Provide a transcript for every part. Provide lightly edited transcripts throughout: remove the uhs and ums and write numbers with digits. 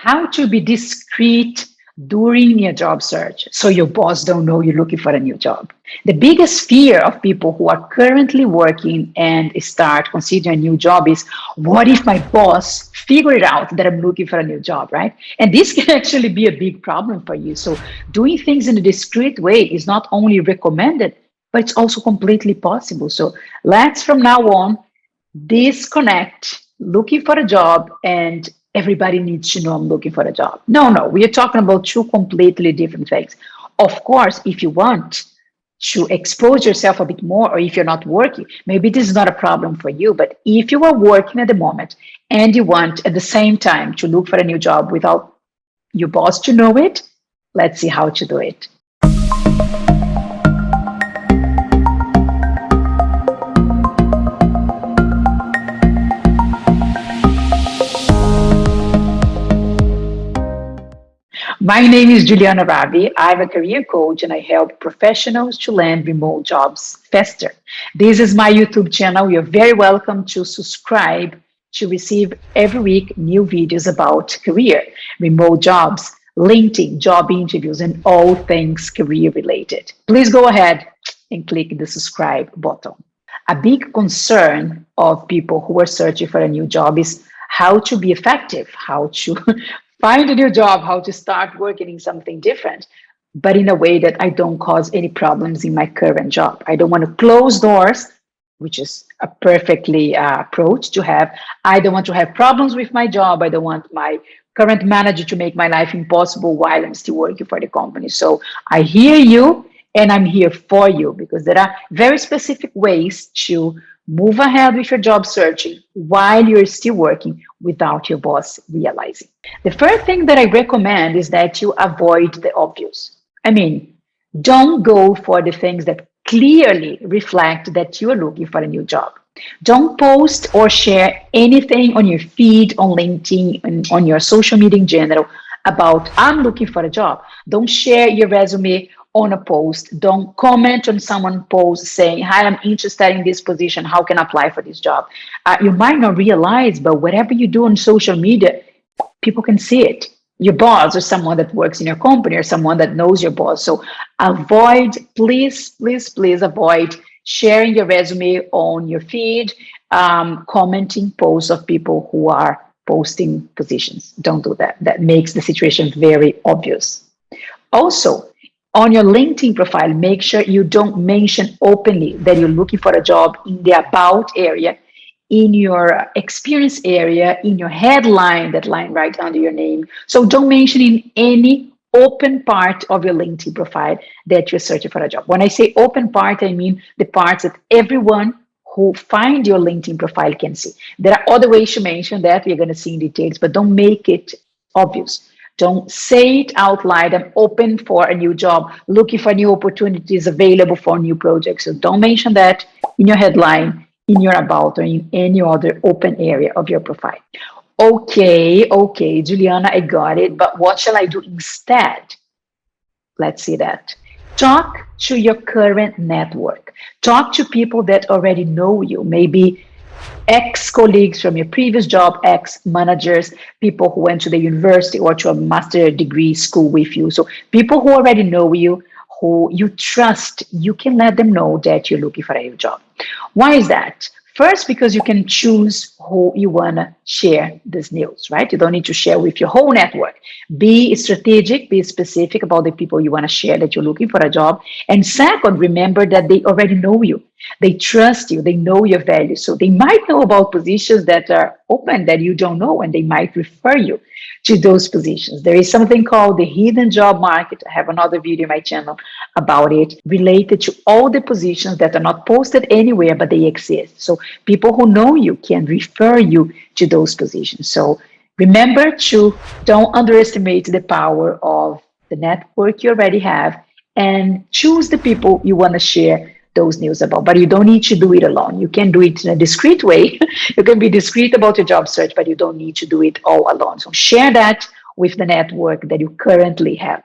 how to be discreet during your job search so your boss don't know you're looking for a new job. The biggest fear of people who are currently working and start considering a new job is, what if my boss figured out that I'm looking for a new job, right? And this can actually be a big problem for you. So doing things in a discreet way is not only recommended, but it's also completely possible. So let's from now on disconnect looking for a job and everybody needs to know I'm looking for a job. No, we are talking about two completely different things. Of course, if you want to expose yourself a bit more, or if you're not working, maybe this is not a problem for you. But if you are working at the moment and you want at the same time to look for a new job without your boss to know it, let's see how to do it. My name is Juliana Rabbi. I'm a career coach and I help professionals to land remote jobs faster. This is my YouTube channel. You're very welcome to subscribe to receive every week new videos about career, remote jobs, LinkedIn, job interviews, and all things career related. Please go ahead and click the subscribe button. A big concern of people who are searching for a new job is how to be effective, how to find a new job, how to start working in something different, but in a way that I don't cause any problems in my current job. I don't want to close doors, which is a perfectly approach to have. I don't want to have problems with my job. I don't want my current manager to make my life impossible while I'm still working for the company. So I hear you and I'm here for you, because there are very specific ways to move ahead with your job searching while you're still working without your boss realizing. The first thing that I recommend is that you avoid the obvious. I mean, don't go for the things that clearly reflect that you are looking for a new job. Don't post or share anything on your feed, on LinkedIn, and on your social media in general about, I'm looking for a job. Don't share your resume on a post. Don't comment on someone's post saying, hi, I'm interested in this position. How can I apply for this job? You might not realize, but whatever you do on social media, people can see it. Your boss or someone that works in your company or someone that knows your boss. So avoid, please avoid sharing your resume on your feed, commenting posts of people who are posting positions. Don't do that. That makes the situation very obvious. Also, on your LinkedIn profile, make sure you don't mention openly that you're looking for a job in the about area, in your experience area, in your headline, that line right under your name. So don't mention in any open part of your LinkedIn profile that you're searching for a job. When I say open part, I mean the parts that everyone who find your LinkedIn profile can see. There are other ways to mention that we're going to see in details, but don't make it obvious. Don't say it out loud. I'm open for a new job, looking for new opportunities, available for new projects. So don't mention that in your headline, in your about, or in any other open area of your profile. Okay, Juliana, I got it. But what shall I do instead? Let's see that. Talk to your current network. Talk to people that already know you, maybe ex-colleagues from your previous job, ex-managers, people who went to the university or to a master degree school with you. So people who already know you, who you trust, you can let them know that you're looking for a new job. Why is that? First, because you can choose who you want to share this news, right? You don't need to share with your whole network. Be strategic, be specific about the people you want to share that you're looking for a job. And second, remember that they already know you. They trust you. They know your values. So they might know about positions that are open that you don't know, and they might refer you to those positions. There is something called the hidden job market. I have another video on my channel about it, related to all the positions that are not posted anywhere, but they exist. So people who know you can refer you to those positions. So remember to don't underestimate the power of the network you already have, and choose the people you want to share those news about. But you don't need to do it alone. You can do it in a discreet way. You can be discreet about your job search, but you don't need to do it all alone. So share that with the network that you currently have.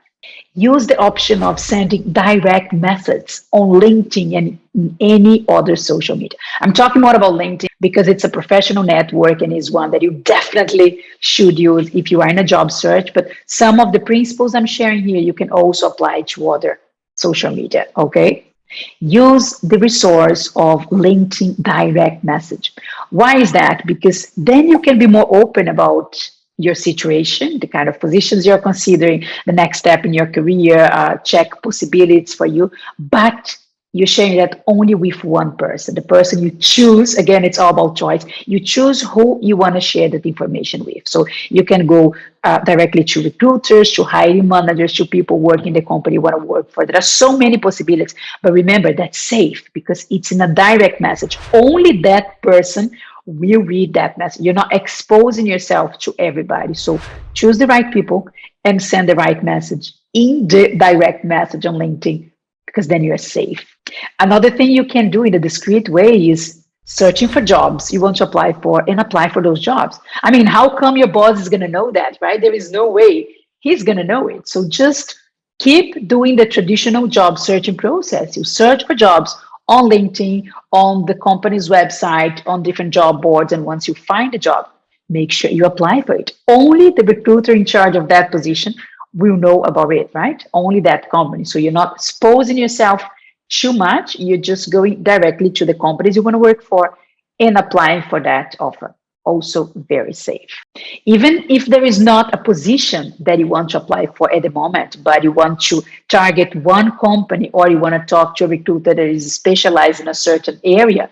Use the option of sending direct messages on LinkedIn and any other social media. I'm talking more about LinkedIn because it's a professional network and is one that you definitely should use if you are in a job search. But some of the principles I'm sharing here, you can also apply to other social media, okay? Use the resource of LinkedIn direct message. Why is that? Because then you can be more open about your situation, the kind of positions you're considering, the next step in your career, check possibilities for you. But you're sharing that only with one person, the person you choose. Again, it's all about choice. You choose who you want to share that information with. So you can go directly to recruiters, to hiring managers, to people working in the company you want to work for. There are so many possibilities, but remember that's safe because it's in a direct message. Only that person will read that message. You're not exposing yourself to everybody. So choose the right people and send the right message in the direct message on LinkedIn because then you're safe. Another thing you can do in a discreet way is searching for jobs you want to apply for and apply for those jobs. I mean, how come your boss is going to know that, right? There is no way he's going to know it. So just keep doing the traditional job searching process. You search for jobs on LinkedIn, on the company's website, on different job boards. And once you find a job, make sure you apply for it. Only the recruiter in charge of that position will know about it, right? Only that company. So you're not exposing yourself too much. You're just going directly to the companies you want to work for and applying for that offer. Also very safe. Even if there is not a position that you want to apply for at the moment, but you want to target one company or you want to talk to a recruiter that is specialized in a certain area,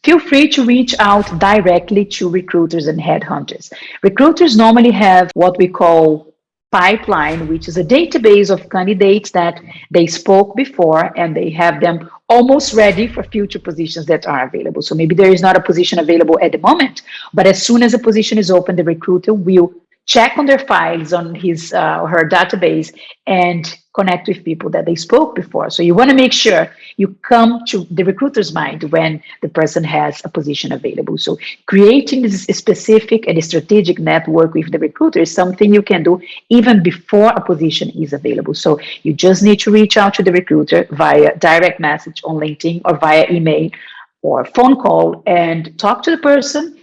feel free to reach out directly to recruiters and headhunters. Recruiters normally have what we call pipeline, which is a database of candidates that they spoke before and they have them almost ready for future positions that are available. So maybe there is not a position available at the moment, but as soon as a position is open, the recruiter will check on their files on his or her database and connect with people that they spoke before. So you want to make sure you come to the recruiter's mind when the person has a position available. So creating this specific and strategic network with the recruiter is something you can do even before a position is available. So you just need to reach out to the recruiter via direct message on LinkedIn or via email or phone call and talk to the person,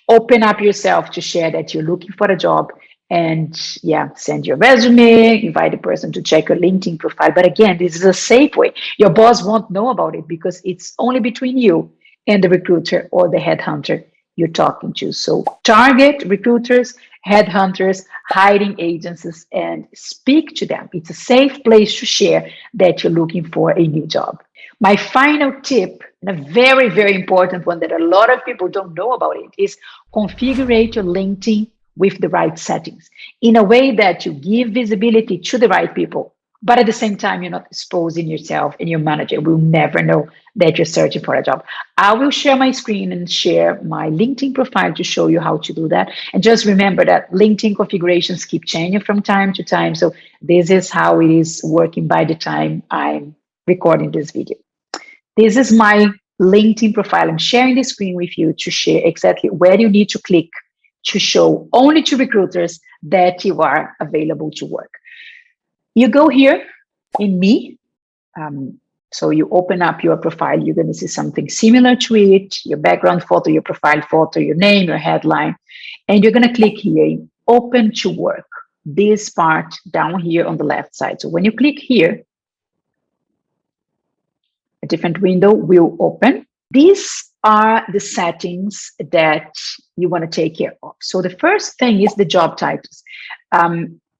open up yourself to share that you're looking for a job and yeah, send your resume, invite the person to check your LinkedIn profile. But again, this is a safe way. Your boss won't know about it because it's only between you and the recruiter or the headhunter you're talking to. So target recruiters, headhunters, hiring agencies, and speak to them. It's a safe place to share that you're looking for a new job. My final tip, and a very, very important one that a lot of people don't know about it, is configure your LinkedIn with the right settings in a way that you give visibility to the right people, but at the same time, you're not exposing yourself and your manager will never know that you're searching for a job. I will share my screen and share my LinkedIn profile to show you how to do that. And just remember that LinkedIn configurations keep changing from time to time. So this is how it is working by the time I'm recording this video. This is my LinkedIn profile. I'm sharing the screen with you to share exactly where you need to click to show only to recruiters that you are available to work. You go here in Me. So you open up your profile, you're going to see something similar to it, your background photo, your profile photo, your name, your headline, and you're going to click here, Open to Work, this part down here on the left side. So when you click here, a different window will open. These are the settings that you want to take care of. So the first thing is the job titles.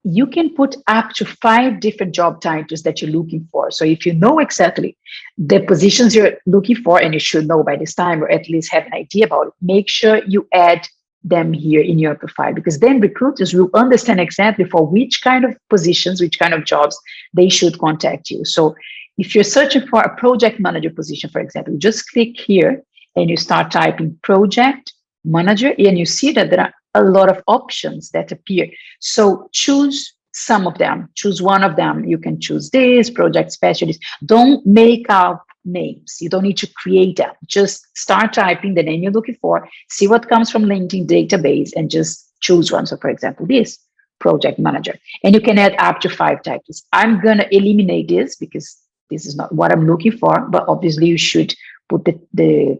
You can put up to 5 different job titles that you're looking for. So if you know exactly the positions you're looking for, and you should know by this time, or at least have an idea about it, make sure you add them here in your profile, because then recruiters will understand exactly for which kind of positions, which kind of jobs they should contact you. So if you're searching for a project manager position, for example, you just click here and you start typing project manager, and you see that there are a lot of options that appear. So choose some of them, choose one of them. You can choose this, project specialist. Don't make up names. You don't need to create them. Just start typing the name you're looking for, see what comes from LinkedIn database, and just choose one. So for example, this project manager. And you can add up to 5 titles. I'm going to eliminate this because this is not what I'm looking for, but obviously you should put the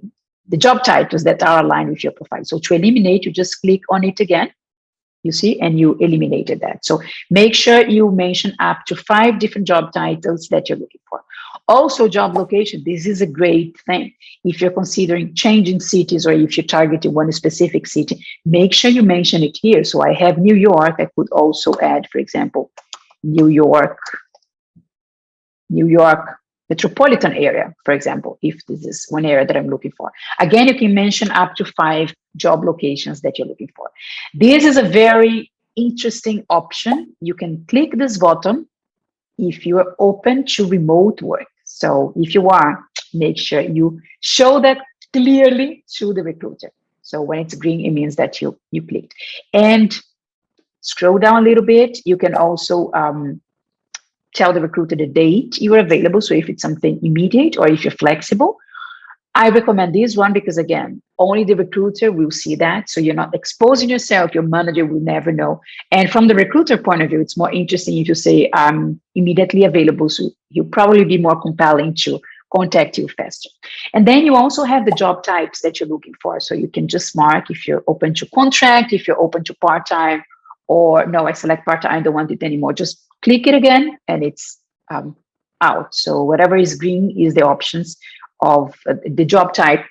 job titles that are aligned with your profile. So to eliminate, you just click on it again, you see, and you eliminated that. So make sure you mention up to 5 different job titles that you're looking for. Also, job location. This is a great thing. If you're considering changing cities or if you're targeting one specific city, make sure you mention it here. So I have New York. I could also add, for example, New York metropolitan area, for example, if this is one area that I'm looking for. Again, you can mention up to 5 job locations that you're looking for. This is a very interesting option. You can click this button if you are open to remote work. So if you are, make sure you show that clearly to the recruiter. So when it's green, it means that you clicked. And scroll down a little bit. You can also tell the recruiter the date you are available. So if it's something immediate or if you're flexible, I recommend this one because, again, only the recruiter will see that. So you're not exposing yourself. Your manager will never know. And from the recruiter point of view, it's more interesting if you say, I'm immediately available. So he'll probably be more compelling to contact you faster. And then you also have the job types that you're looking for. So you can just mark if you're open to contract, if you're open to part-time, or no, I select part-time, I don't want it anymore. Just click it again and it's out. So whatever is green is the options of the job type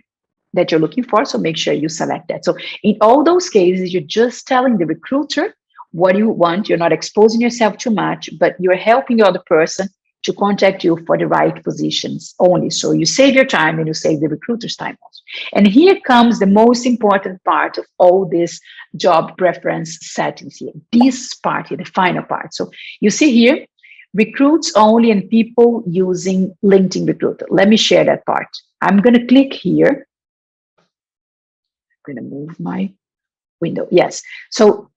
that you're looking for. So make sure you select that. So in all those cases, you're just telling the recruiter what you want. You're not exposing yourself too much, but you're helping the other person to contact you for the right positions only. So you save your time and you save the recruiter's time also. And here comes the most important part of all this job preference settings here. This part here, the final part. So you see here, recruits only and people using LinkedIn Recruiter. Let me share that part. I'm going to click here. I'm going to move my window. Yes. So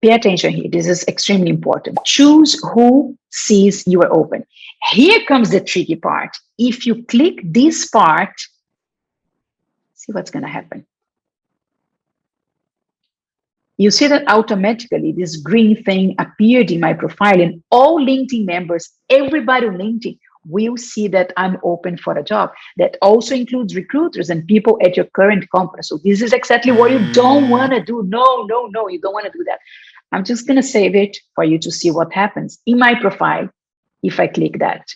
pay attention here. This is extremely important. Choose who sees you are open. Here comes the tricky part. If you click this part, see what's going to happen. You see that automatically this green thing appeared in my profile, and all LinkedIn members, everybody on LinkedIn will see that I'm open for a job. That also includes recruiters and people at your current company. So this is exactly what you don't want to do. No, you don't want to do that. I'm just going to save it for you to see what happens in my profile if I click that.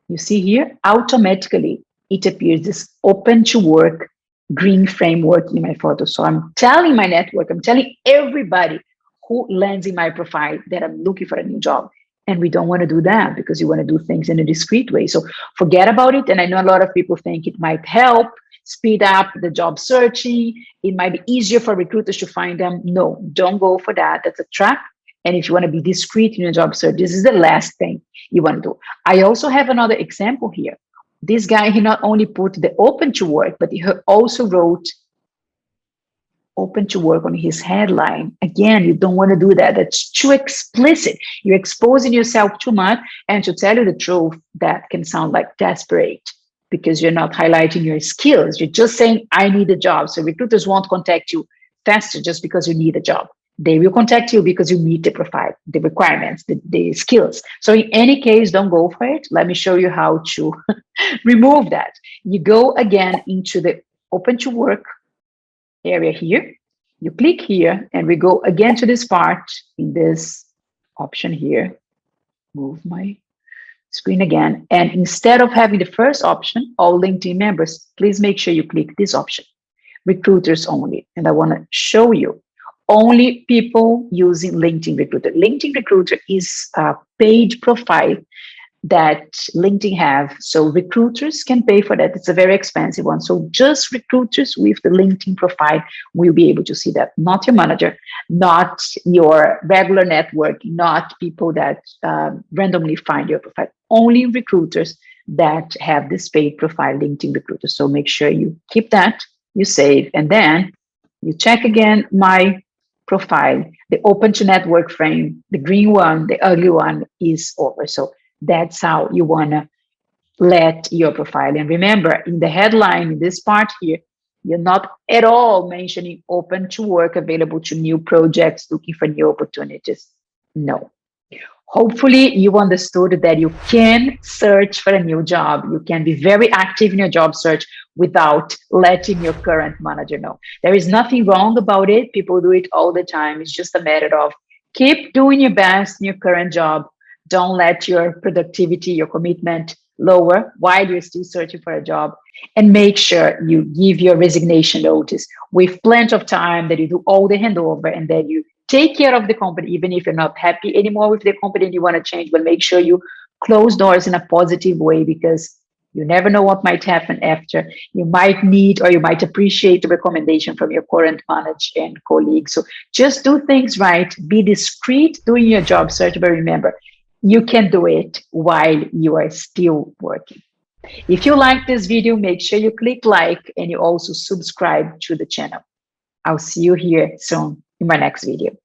You see here, automatically it appears this open to work green framework in my photo. So I'm telling my network, I'm telling everybody who lands in my profile that I'm looking for a new job. And we don't want to do that because you want to do things in a discreet way. So forget about it. And I know a lot of people think it might help speed up the job searching. It might be easier for recruiters to find them. No, don't go for that. That's a trap. And if you want to be discreet in your job search, this is the last thing you want to do. I also have another example here. This guy, he not only put the open to work, but he also wrote open to work on his headline. Again, you don't want to do that. That's too explicit. You're exposing yourself too much. And to tell you the truth, that can sound like desperate because you're not highlighting your skills. You're just saying, I need a job. So recruiters won't contact you faster just because you need a job. They will contact you because you meet the profile, the requirements, the skills. So in any case, don't go for it. Let me show you how to remove that. You go again into the open to work area here. You click here and we go again to this part in this option here. Move my screen again. And instead of having the first option, all LinkedIn members, please make sure you click this option, recruiters only. And I want to show you only people using LinkedIn Recruiter. LinkedIn Recruiter is a paid profile that LinkedIn have. So recruiters can pay for that. It's a very expensive one. So just recruiters with the LinkedIn profile will be able to see that. Not your manager, not your regular network, not people that randomly find your profile. Only recruiters that have this paid profile, LinkedIn Recruiter. So make sure you keep that, you save, and then you check again my profile. The open to network frame, the green one, the ugly one is over. So that's how you want to let your profile. And remember, in the headline, in this part here, You're not at all mentioning open to work, available to new projects, looking for new opportunities. No. Hopefully, you understood that you can search for a new job. You can be very active in your job search without letting your current manager know. There is nothing wrong about it. People do it all the time. It's just a matter of keep doing your best in your current job. Don't let your productivity, your commitment lower while you're still searching for a job. And make sure you give your resignation notice with plenty of time, that you do all the handover, and that you take care of the company, even if you're not happy anymore with the company and you want to change, but make sure you close doors in a positive way, because you never know what might happen after. You might need or you might appreciate a recommendation from your current manager and colleagues. So just do things right, be discreet doing your job search, but remember, you can do it while you are still working. If you like this video, make sure you click like and you also subscribe to the channel. I'll see you here soon in my next video.